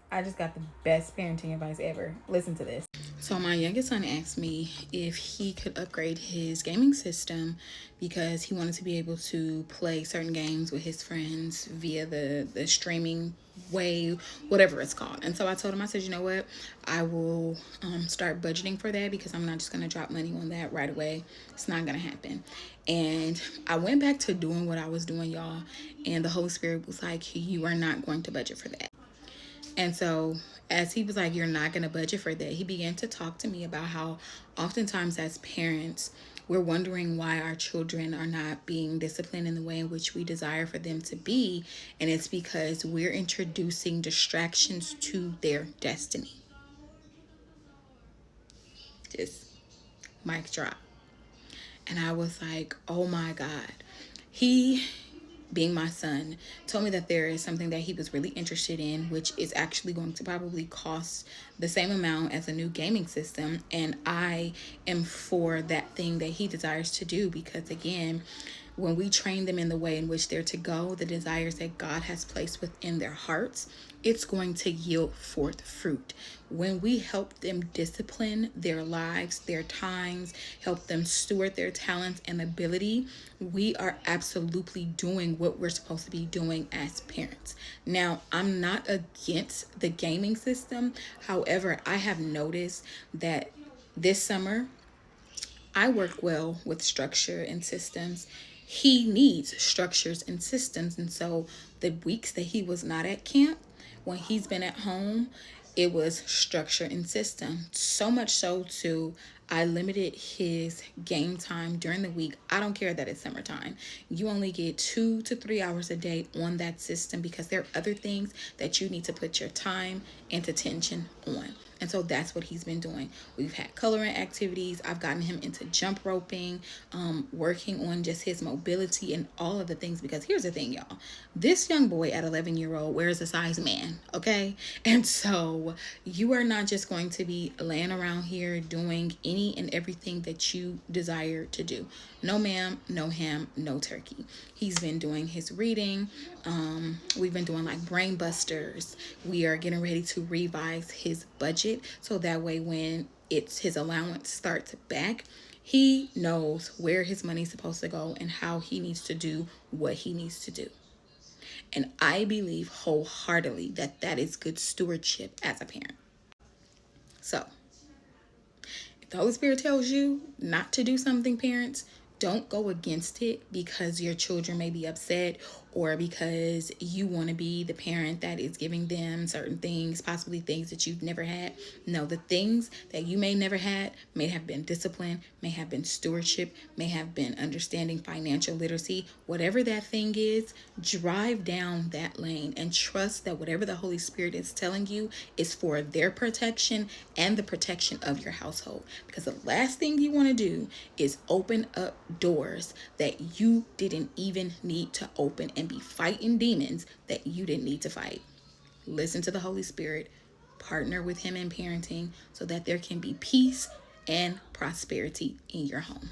I just got the best parenting advice ever. Listen to this. So my youngest son asked me if he could upgrade his gaming system because he wanted to be able to play certain games with his friends via the streaming way, whatever it's called. And so I told him, I said, you know what, I will start budgeting for that because I'm not just going to drop money on that right away. It's not going to happen. And I went back to doing what I was doing, y'all, and the Holy Spirit was like, you are not going to budget for that. And so, as he was like, you're not going to budget for that, he began to talk to me about how oftentimes as parents, we're wondering why our children are not being disciplined in the way in which we desire for them to be. And it's because we're introducing distractions to their destiny. Just mic drop. And I was like, oh my God. He, being my son, told me that there is something that he was really interested in, which is actually going to probably cost the same amount as a new gaming system. And I am for that thing that he desires to do because, again, when we train them in the way in which they're to go, the desires that God has placed within their hearts, it's going to yield forth fruit. When we help them discipline their lives, their times, help them steward their talents and ability, we are absolutely doing what we're supposed to be doing as parents. Now, I'm not against the gaming system. However, I have noticed that this summer, I work well with structure and systems. He needs structures and systems. And so the weeks that he was not at camp, when he's been at home, it was structure and system. So much so to I limited his game time during the week. I don't care that it's summertime. You only get 2 to 3 hours a day on that system because there are other things that you need to put your time and attention on. And so that's what he's been doing. We've had coloring activities. I've gotten him into jump roping, working on just his mobility and all of the things. Because here's the thing, y'all. This young boy at 11-year-old wears a size man, okay? And so you are not just going to be laying around here doing any and everything that you desire to do. No ma'am, no ham, no turkey. He's been doing his reading. We've been doing like brain busters. We are getting ready to revise his budget so that way when it's his allowance starts back, he knows where his money's supposed to go and how he needs to do what he needs to do. And I believe wholeheartedly that that is good stewardship as a parent. So, if the Holy Spirit tells you not to do something, parents, don't go against it because your children may be upset or because you want to be the parent that is giving them certain things, possibly things that you've never had. No, the things that you may never had may have been discipline, may have been stewardship, may have been understanding financial literacy. Whatever that thing is, drive down that lane and trust that whatever the Holy Spirit is telling you is for their protection and the protection of your household. Because the last thing you want to do is open up doors that you didn't even need to open and be fighting demons that you didn't need to fight. Listen to the Holy Spirit, partner with him in parenting so that there can be peace and prosperity in your home.